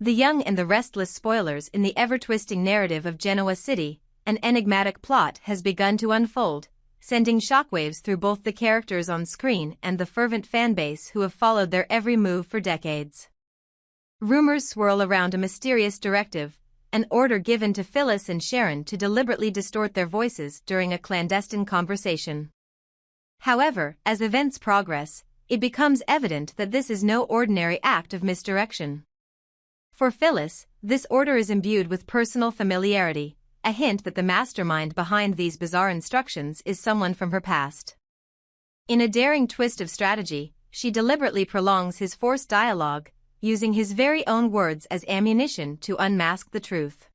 The young and the restless spoilers in the ever-twisting narrative of Genoa City, an enigmatic plot has begun to unfold, sending shockwaves through both the characters on screen and the fervent fanbase who have followed their every move for decades. Rumors swirl around a mysterious directive, an order given to Phyllis and Sharon to deliberately distort their voices during a clandestine conversation. However, as events progress, it becomes evident that this is no ordinary act of misdirection. For Phyllis, this order is imbued with personal familiarity, a hint that the mastermind behind these bizarre instructions is someone from her past. In a daring twist of strategy, she deliberately prolongs his forced dialogue, using his very own words as ammunition to unmask the truth.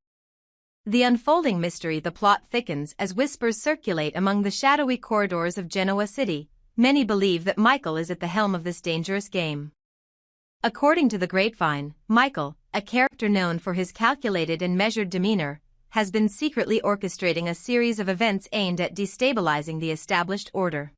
The unfolding mystery the plot thickens as whispers circulate among the shadowy corridors of Genoa City. Many believe that Michael is at the helm of this dangerous game. According to the grapevine, Michael, a character known for his calculated and measured demeanor, has been secretly orchestrating a series of events aimed at destabilizing the established order.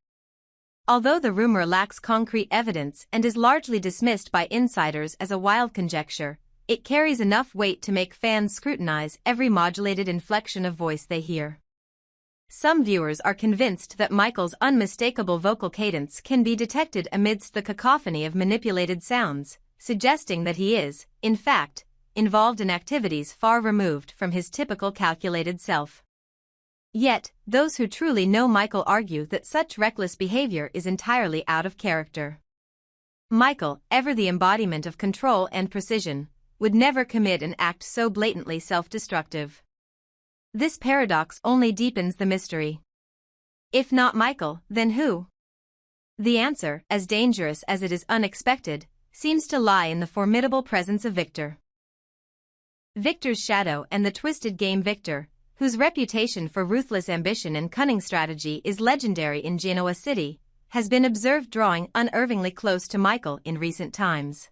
Although the rumor lacks concrete evidence and is largely dismissed by insiders as a wild conjecture, it carries enough weight to make fans scrutinize every modulated inflection of voice they hear. Some viewers are convinced that Michael's unmistakable vocal cadence can be detected amidst the cacophony of manipulated sounds, suggesting that he is, in fact, involved in activities far removed from his typical calculated self. Yet, those who truly know Michael argue that such reckless behavior is entirely out of character. Michael, ever the embodiment of control and precision, would never commit an act so blatantly self-destructive. This paradox only deepens the mystery. If not Michael, then who? The answer, as dangerous as it is unexpected, seems to lie in the formidable presence of Victor. Victor's shadow and the twisted game Victor, whose reputation for ruthless ambition and cunning strategy is legendary in Genoa City, has been observed drawing unerringly close to Michael in recent times.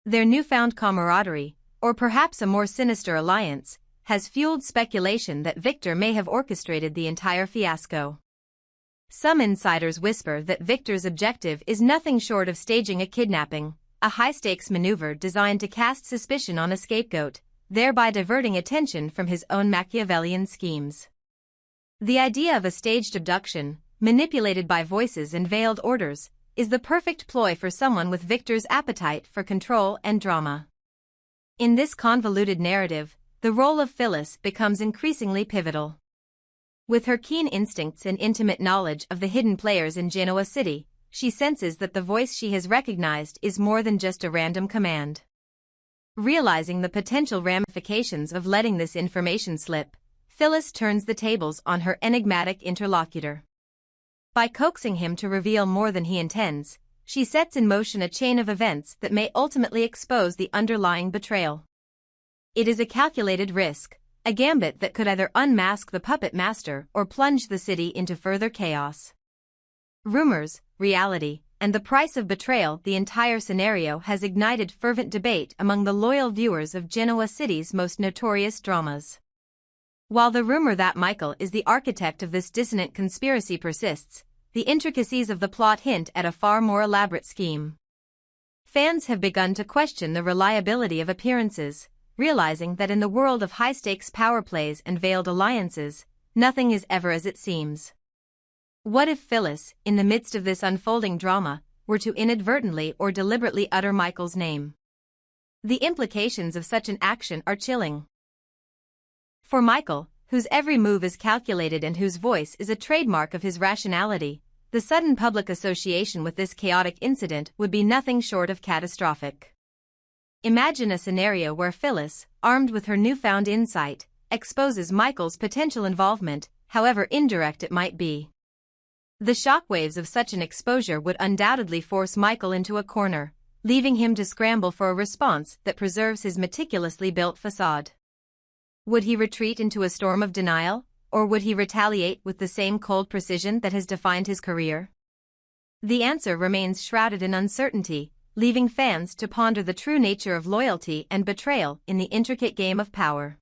Their newfound camaraderie, or perhaps a more sinister alliance, has fueled speculation that Victor may have orchestrated the entire fiasco. Some insiders whisper that Victor's objective is nothing short of staging a kidnapping, a high-stakes maneuver designed to cast suspicion on a scapegoat, thereby diverting attention from his own Machiavellian schemes. The idea of a staged abduction, manipulated by voices and veiled orders, is the perfect ploy for someone with Victor's appetite for control and drama. In this convoluted narrative, the role of Phyllis becomes increasingly pivotal. With her keen instincts and intimate knowledge of the hidden players in Genoa City, she senses that the voice she has recognized is more than just a random command. Realizing the potential ramifications of letting this information slip, Phyllis turns the tables on her enigmatic interlocutor. By coaxing him to reveal more than he intends, she sets in motion a chain of events that may ultimately expose the underlying betrayal. It is a calculated risk, a gambit that could either unmask the puppet master or plunge the city into further chaos. Rumors, reality, and the price of betrayal. The entire scenario has ignited fervent debate among the loyal viewers of Genoa City's most notorious dramas. While the rumor that Michael is the architect of this dissonant conspiracy persists, the intricacies of the plot hint at a far more elaborate scheme. Fans have begun to question the reliability of appearances, realizing that in the world of high-stakes power plays and veiled alliances, nothing is ever as it seems. What if Phyllis, in the midst of this unfolding drama, were to inadvertently or deliberately utter Michael's name? The implications of such an action are chilling. For Michael, whose every move is calculated and whose voice is a trademark of his rationality, the sudden public association with this chaotic incident would be nothing short of catastrophic. Imagine a scenario where Phyllis, armed with her newfound insight, exposes Michael's potential involvement, however indirect it might be. The shockwaves of such an exposure would undoubtedly force Michael into a corner, leaving him to scramble for a response that preserves his meticulously built facade. Would he retreat into a storm of denial, or would he retaliate with the same cold precision that has defined his career? The answer remains shrouded in uncertainty, leaving fans to ponder the true nature of loyalty and betrayal in the intricate game of power.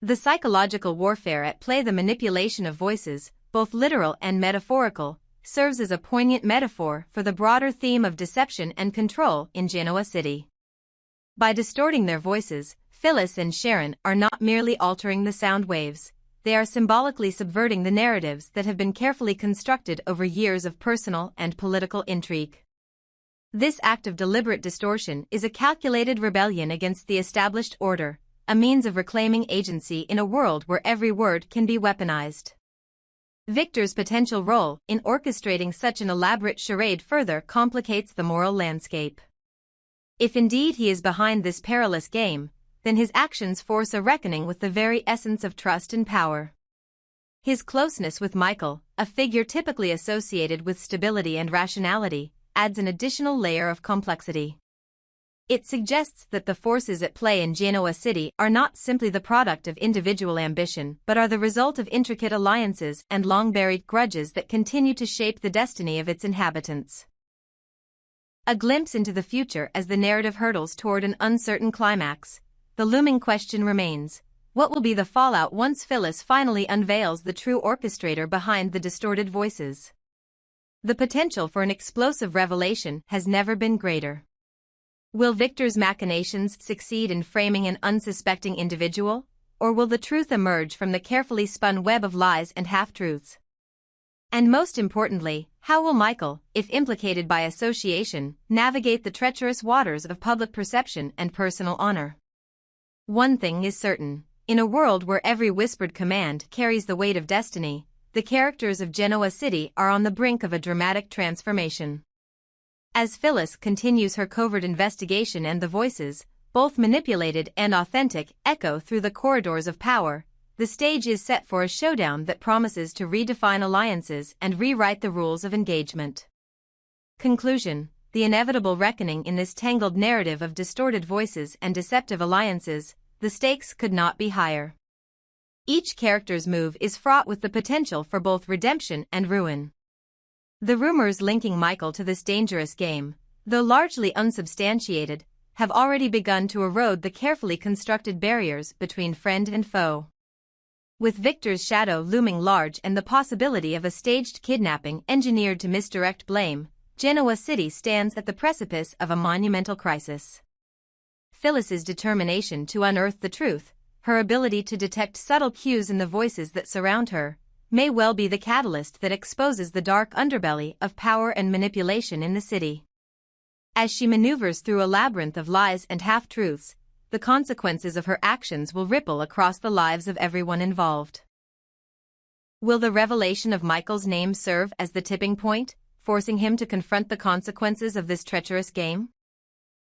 The psychological warfare at play, the manipulation of voices, both literal and metaphorical, serves as a poignant metaphor for the broader theme of deception and control in Genoa City. By distorting their voices, Phyllis and Sharon are not merely altering the sound waves, they are symbolically subverting the narratives that have been carefully constructed over years of personal and political intrigue. This act of deliberate distortion is a calculated rebellion against the established order, a means of reclaiming agency in a world where every word can be weaponized. Victor's potential role in orchestrating such an elaborate charade further complicates the moral landscape. If indeed he is behind this perilous game, then his actions force a reckoning with the very essence of trust and power. His closeness with Michael, a figure typically associated with stability and rationality, adds an additional layer of complexity. It suggests that the forces at play in Genoa City are not simply the product of individual ambition but are the result of intricate alliances and long-buried grudges that continue to shape the destiny of its inhabitants. A glimpse into the future as the narrative hurtles toward an uncertain climax, the looming question remains: what will be the fallout once Phyllis finally unveils the true orchestrator behind the distorted voices? The potential for an explosive revelation has never been greater. Will Victor's machinations succeed in framing an unsuspecting individual, or will the truth emerge from the carefully spun web of lies and half-truths? And most importantly, how will Michael, if implicated by association, navigate the treacherous waters of public perception and personal honor? One thing is certain: in a world where every whispered command carries the weight of destiny, the characters of Genoa City are on the brink of a dramatic transformation. As Phyllis continues her covert investigation and the voices, both manipulated and authentic, echo through the corridors of power, the stage is set for a showdown that promises to redefine alliances and rewrite the rules of engagement. Conclusion: the inevitable reckoning in this tangled narrative of distorted voices and deceptive alliances, the stakes could not be higher. Each character's move is fraught with the potential for both redemption and ruin. The rumors linking Michael to this dangerous game, though largely unsubstantiated, have already begun to erode the carefully constructed barriers between friend and foe. With Victor's shadow looming large and the possibility of a staged kidnapping engineered to misdirect blame, Genoa City stands at the precipice of a monumental crisis. Phyllis's determination to unearth the truth, her ability to detect subtle cues in the voices that surround her, may well be the catalyst that exposes the dark underbelly of power and manipulation in the city. As she maneuvers through a labyrinth of lies and half-truths, the consequences of her actions will ripple across the lives of everyone involved. Will the revelation of Michael's name serve as the tipping point, forcing him to confront the consequences of this treacherous game?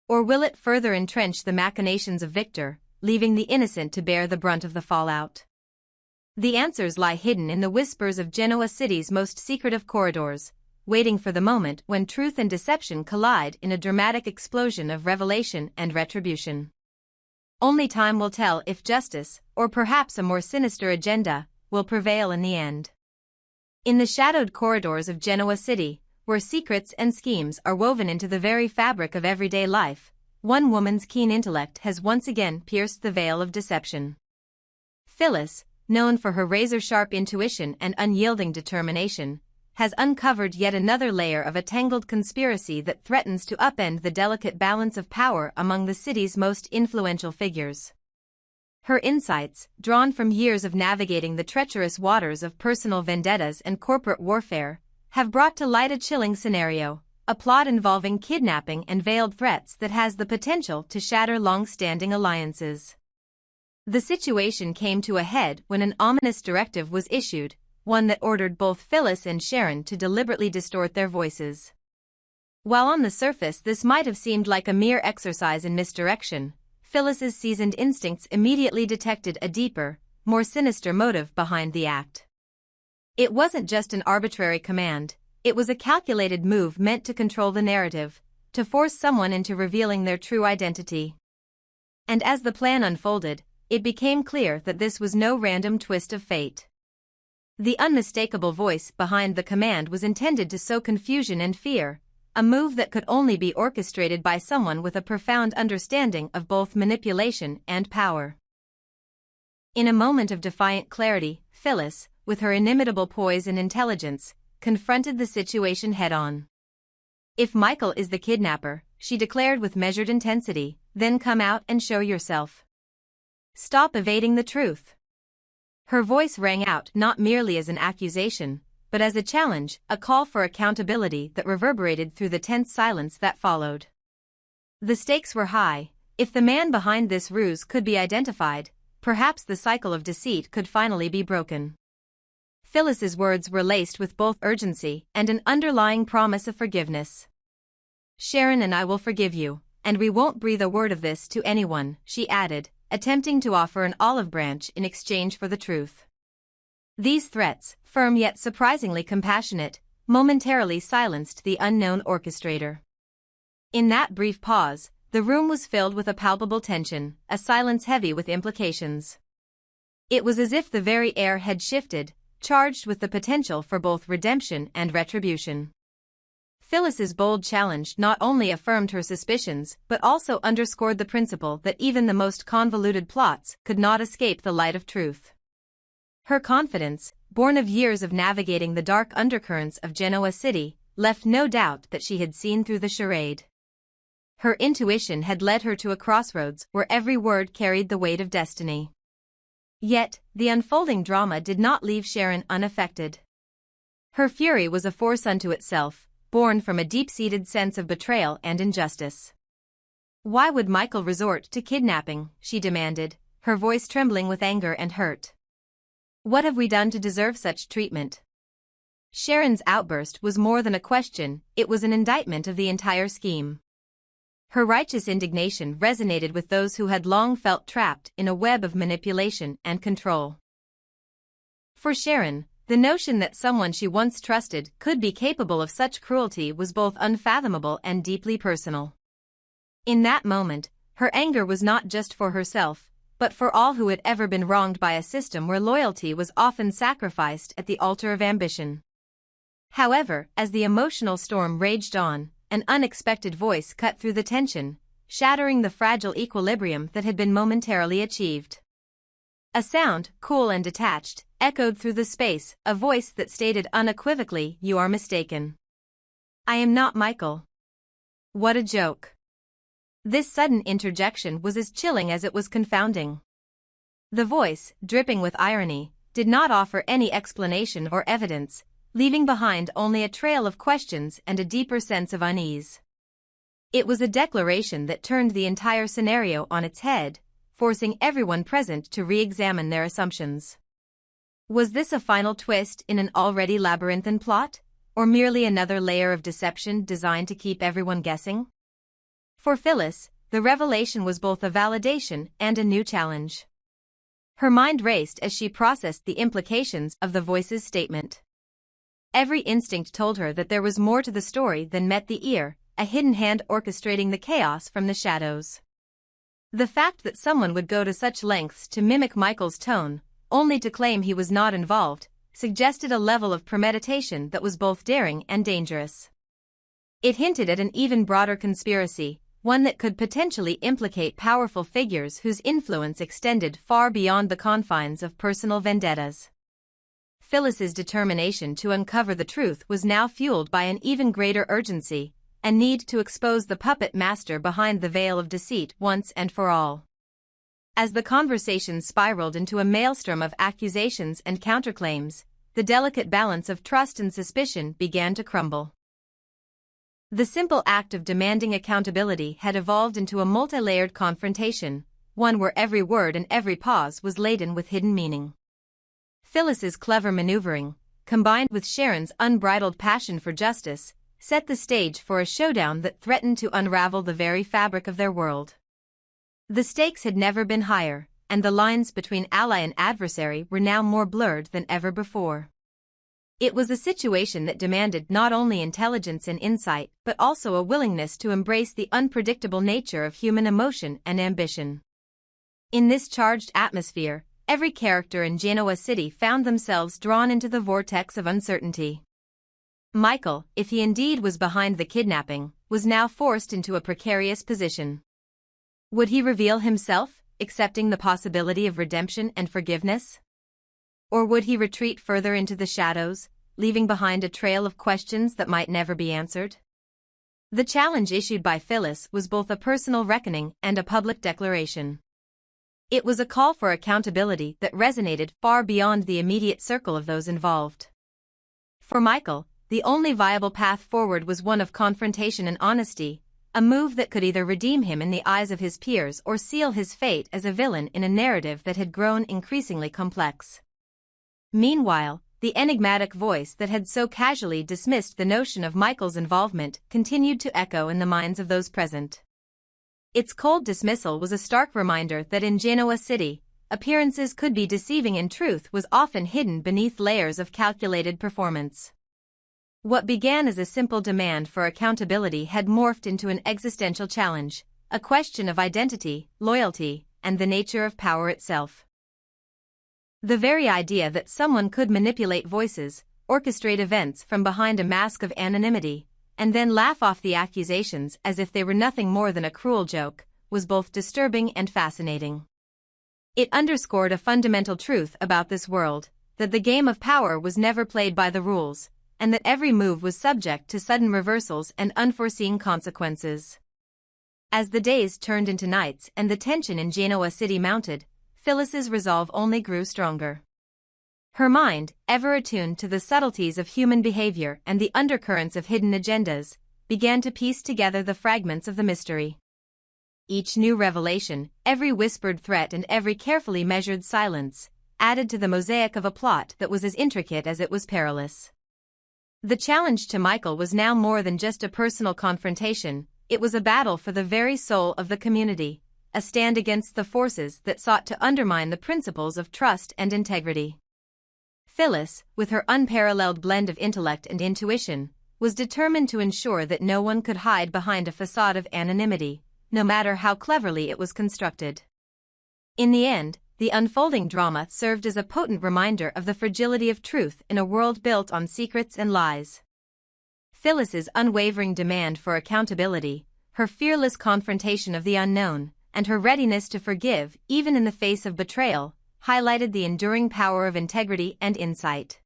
Or will it further entrench the machinations of Victor, leaving the innocent to bear the brunt of the fallout? The answers lie hidden in the whispers of Genoa City's most secretive corridors, waiting for the moment when truth and deception collide in a dramatic explosion of revelation and retribution. Only time will tell if justice, or perhaps a more sinister agenda, will prevail in the end. In the shadowed corridors of Genoa City, where secrets and schemes are woven into the very fabric of everyday life, one woman's keen intellect has once again pierced the veil of deception. Phyllis, known for her razor-sharp intuition and unyielding determination, has uncovered yet another layer of a tangled conspiracy that threatens to upend the delicate balance of power among the city's most influential figures. Her insights, drawn from years of navigating the treacherous waters of personal vendettas and corporate warfare, have brought to light a chilling scenario, a plot involving kidnapping and veiled threats that has the potential to shatter long-standing alliances. The situation came to a head when an ominous directive was issued, one that ordered both Phyllis and Sharon to deliberately distort their voices. While on the surface this might have seemed like a mere exercise in misdirection, Phyllis's seasoned instincts immediately detected a deeper, more sinister motive behind the act. It wasn't just an arbitrary command, it was a calculated move meant to control the narrative, to force someone into revealing their true identity. And as the plan unfolded, it became clear that this was no random twist of fate. The unmistakable voice behind the command was intended to sow confusion and fear, a move that could only be orchestrated by someone with a profound understanding of both manipulation and power. In a moment of defiant clarity, Phyllis, with her inimitable poise and intelligence, confronted the situation head-on. If Michael is the kidnapper, she declared with measured intensity, then come out and show yourself. Stop evading the truth. Her voice rang out not merely as an accusation, but as a challenge, a call for accountability that reverberated through the tense silence that followed. The stakes were high. If the man behind this ruse could be identified, perhaps the cycle of deceit could finally be broken. Phyllis's words were laced with both urgency and an underlying promise of forgiveness. Sharon and I will forgive you, and we won't breathe a word of this to anyone, she added, attempting to offer an olive branch in exchange for the truth. These threats, firm yet surprisingly compassionate, momentarily silenced the unknown orchestrator. In that brief pause, the room was filled with a palpable tension, a silence heavy with implications. It was as if the very air had shifted, charged with the potential for both redemption and retribution. Phyllis's bold challenge not only affirmed her suspicions but also underscored the principle that even the most convoluted plots could not escape the light of truth. Her confidence, born of years of navigating the dark undercurrents of Genoa City, left no doubt that she had seen through the charade. Her intuition had led her to a crossroads where every word carried the weight of destiny. Yet, the unfolding drama did not leave Sharon unaffected. Her fury was a force unto itself, born from a deep-seated sense of betrayal and injustice. Why would Michael resort to kidnapping, she demanded, her voice trembling with anger and hurt. What have we done to deserve such treatment? Sharon's outburst was more than a question, it was an indictment of the entire scheme. Her righteous indignation resonated with those who had long felt trapped in a web of manipulation and control. For Sharon, the notion that someone she once trusted could be capable of such cruelty was both unfathomable and deeply personal. In that moment, her anger was not just for herself, but for all who had ever been wronged by a system where loyalty was often sacrificed at the altar of ambition. However, as the emotional storm raged on, an unexpected voice cut through the tension, shattering the fragile equilibrium that had been momentarily achieved. A sound, cool and detached, echoed through the space, a voice that stated unequivocally, "You are mistaken. I am not Michael." What a joke. This sudden interjection was as chilling as it was confounding. The voice, dripping with irony, did not offer any explanation or evidence, leaving behind only a trail of questions and a deeper sense of unease. It was a declaration that turned the entire scenario on its head, forcing everyone present to re-examine their assumptions. Was this a final twist in an already labyrinthine plot, or merely another layer of deception designed to keep everyone guessing? For Phyllis, the revelation was both a validation and a new challenge. Her mind raced as she processed the implications of the voice's statement. Every instinct told her that there was more to the story than met the ear, a hidden hand orchestrating the chaos from the shadows. The fact that someone would go to such lengths to mimic Michael's tone, only to claim he was not involved, suggested a level of premeditation that was both daring and dangerous. It hinted at an even broader conspiracy, one that could potentially implicate powerful figures whose influence extended far beyond the confines of personal vendettas. Phyllis's determination to uncover the truth was now fueled by an even greater urgency, a need to expose the puppet master behind the veil of deceit once and for all. As the conversation spiraled into a maelstrom of accusations and counterclaims, the delicate balance of trust and suspicion began to crumble. The simple act of demanding accountability had evolved into a multi-layered confrontation, one where every word and every pause was laden with hidden meaning. Phyllis's clever maneuvering, combined with Sharon's unbridled passion for justice, set the stage for a showdown that threatened to unravel the very fabric of their world. The stakes had never been higher, and the lines between ally and adversary were now more blurred than ever before. It was a situation that demanded not only intelligence and insight but also a willingness to embrace the unpredictable nature of human emotion and ambition. In this charged atmosphere, every character in Genoa City found themselves drawn into the vortex of uncertainty. Michael, if he indeed was behind the kidnapping, was now forced into a precarious position. Would he reveal himself, accepting the possibility of redemption and forgiveness? Or would he retreat further into the shadows, leaving behind a trail of questions that might never be answered? The challenge issued by Phyllis was both a personal reckoning and a public declaration. It was a call for accountability that resonated far beyond the immediate circle of those involved. For Michael, the only viable path forward was one of confrontation and honesty, a move that could either redeem him in the eyes of his peers or seal his fate as a villain in a narrative that had grown increasingly complex. Meanwhile, the enigmatic voice that had so casually dismissed the notion of Michael's involvement continued to echo in the minds of those present. Its cold dismissal was a stark reminder that in Genoa City, appearances could be deceiving and truth was often hidden beneath layers of calculated performance. What began as a simple demand for accountability had morphed into an existential challenge, a question of identity, loyalty, and the nature of power itself. The very idea that someone could manipulate voices, orchestrate events from behind a mask of anonymity, and then laugh off the accusations as if they were nothing more than a cruel joke, was both disturbing and fascinating. It underscored a fundamental truth about this world, that the game of power was never played by the rules, and that every move was subject to sudden reversals and unforeseen consequences. As the days turned into nights and the tension in Genoa City mounted, Phyllis's resolve only grew stronger. Her mind, ever attuned to the subtleties of human behavior and the undercurrents of hidden agendas, began to piece together the fragments of the mystery. Each new revelation, every whispered threat and every carefully measured silence, added to the mosaic of a plot that was as intricate as it was perilous. The challenge to Michael was now more than just a personal confrontation, it was a battle for the very soul of the community, a stand against the forces that sought to undermine the principles of trust and integrity. Phyllis, with her unparalleled blend of intellect and intuition, was determined to ensure that no one could hide behind a facade of anonymity, no matter how cleverly it was constructed. In the end, the unfolding drama served as a potent reminder of the fragility of truth in a world built on secrets and lies. Phyllis's unwavering demand for accountability, her fearless confrontation of the unknown, and her readiness to forgive even in the face of betrayal, highlighted the enduring power of integrity and insight.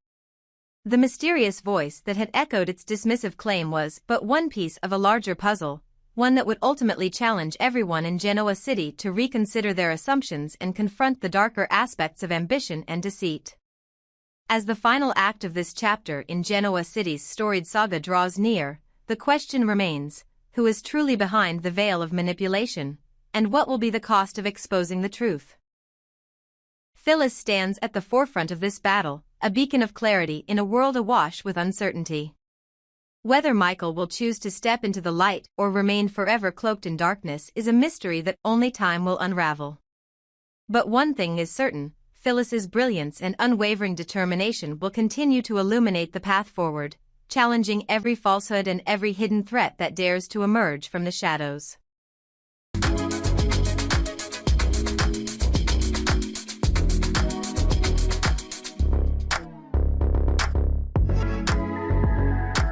The mysterious voice that had echoed its dismissive claim was but one piece of a larger puzzle, one that would ultimately challenge everyone in Genoa City to reconsider their assumptions and confront the darker aspects of ambition and deceit. As the final act of this chapter in Genoa City's storied saga draws near, the question remains, who is truly behind the veil of manipulation, and what will be the cost of exposing the truth? Phyllis stands at the forefront of this battle, a beacon of clarity in a world awash with uncertainty. Whether Michael will choose to step into the light or remain forever cloaked in darkness is a mystery that only time will unravel. But one thing is certain, Phyllis's brilliance and unwavering determination will continue to illuminate the path forward, challenging every falsehood and every hidden threat that dares to emerge from the shadows.